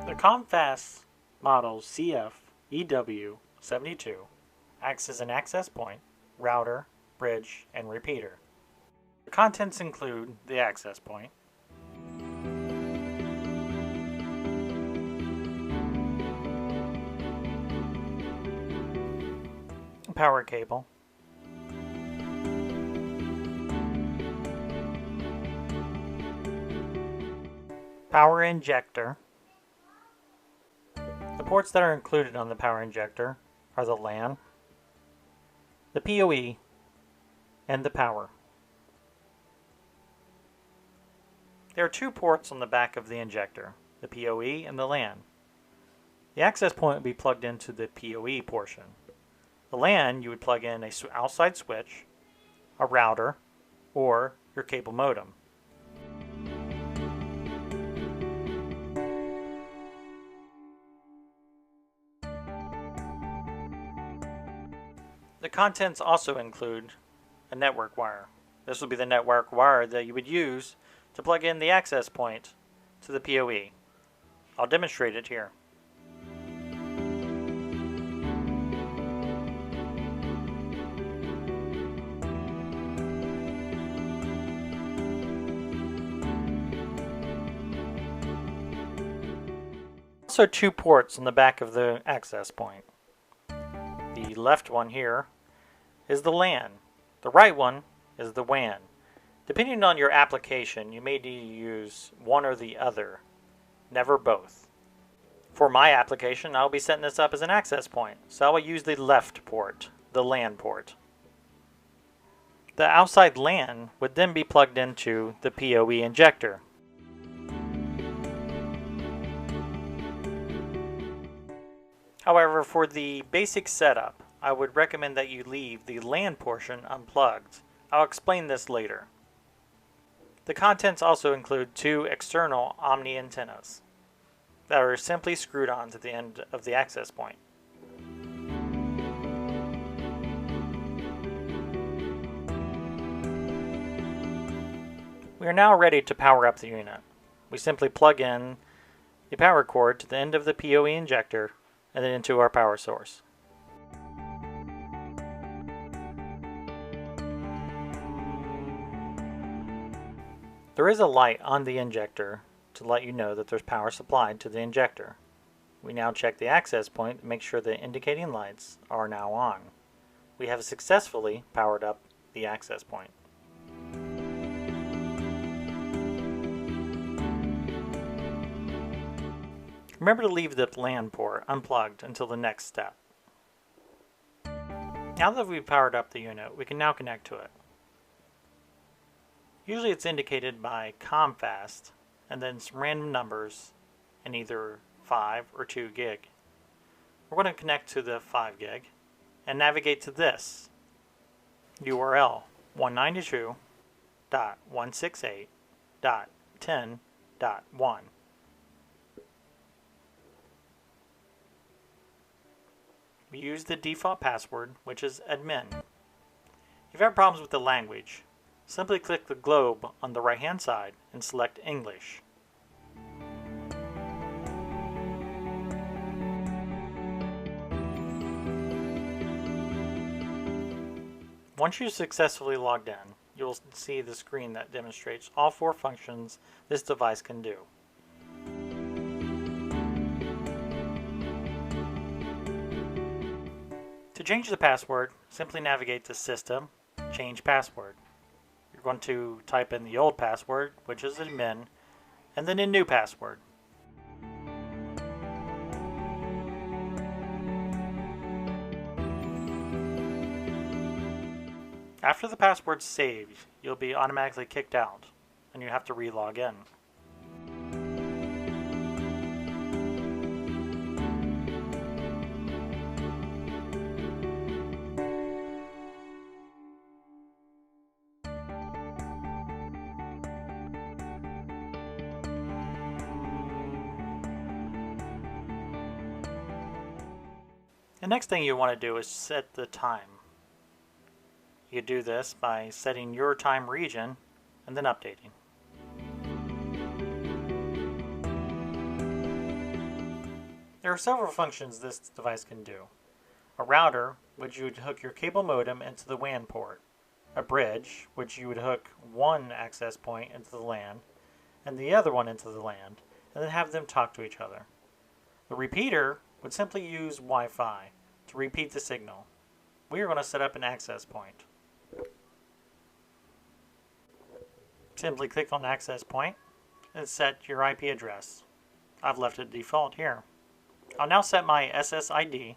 The ComFast model CF-EW72 acts as an access point, router, bridge, and repeater. The contents include the access point, power cable, power injector. The ports that are included on the power injector are the LAN, the PoE, and the power. There are two ports on the back of the injector, the PoE and the LAN. The access point would be plugged into the PoE portion. The LAN, you would plug in an outside switch, a router, or your cable modem. The contents also include a network wire. This will be the network wire that you would use to plug in the access point to the PoE. I'll demonstrate it here. Also, two ports on the back of the access point. The left one here is the LAN. The right one is the WAN. Depending on your application, you may need to use one or the other, never both. For my application, I'll be setting this up as an access point, so I will use the left port, the LAN port. The outside LAN would then be plugged into the PoE injector. However, for the basic setup, I would recommend that you leave the LAN portion unplugged. I'll explain this later. The contents also include two external Omni antennas that are simply screwed on to the end of the access point. We are now ready to power up the unit. We simply plug in the power cord to the end of the PoE injector and then into our power source. There is a light on the injector to let you know that there's power supplied to the injector. We now check the access point to make sure the indicating lights are now on. We have successfully powered up the access point. Remember to leave the LAN port unplugged until the next step. Now that we've powered up the unit, we can now connect to it. Usually it's indicated by ComFast and then some random numbers in either 5 or 2 gig. We're going to connect to the 5 gig and navigate to this URL 192.168.10.1. We use the default password, which is admin. If you have problems with the language, simply click the globe on the right hand side and select English. Once you're successfully logged in, you'll see the screen that demonstrates all 4 functions this device can do. To change the password, simply navigate to System, Change Password. You're going to type in the old password, which is admin, and then a new password. After the password's saved, you'll be automatically kicked out, and you have to re-log in. The next thing you want to do is set the time. You do this by setting your time region and then updating. There are several functions this device can do. A router, which you would hook your cable modem into the WAN port. A bridge, which you would hook one access point into the LAN and the other one into the LAN, and then have them talk to each other. The repeater would simply use Wi-Fi to repeat the signal. We are going to set up an access point. Simply click on access point and set your IP address. I've left it default here. I'll now set my SSID,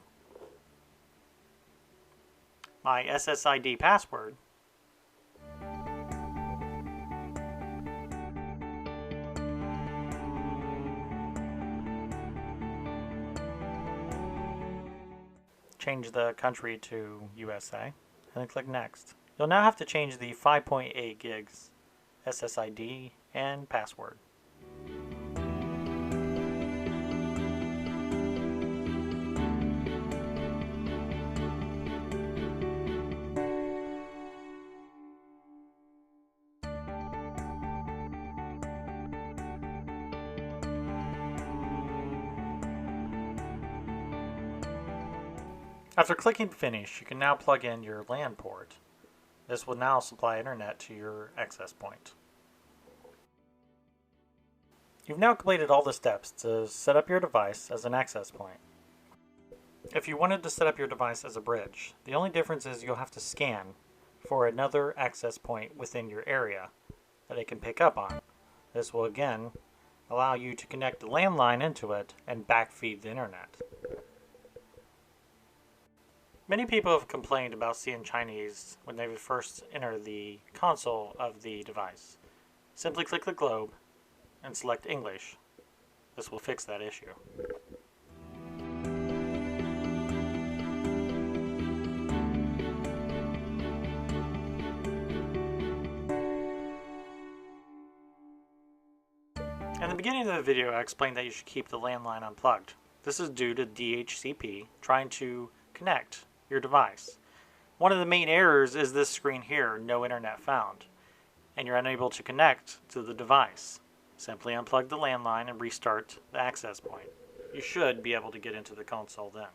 password, change the country to USA, and then click Next. You'll now have to change the 5.8 gigs SSID and password. After clicking Finish, you can now plug in your LAN port. This will now supply internet to your access point. You've now completed all the steps to set up your device as an access point. If you wanted to set up your device as a bridge, the only difference is you'll have to scan for another access point within your area that it can pick up on. This will again allow you to connect the landline into it and backfeed the internet. Many people have complained about seeing Chinese when they first enter the console of the device. Simply click the globe and select English. This will fix that issue. In the beginning of the video, I explained that you should keep the landline unplugged. This is due to DHCP trying to connect your device. One of the main errors is this screen here, no internet found, and you're unable to connect to the device. Simply unplug the landline and restart the access point. You should be able to get into the console then.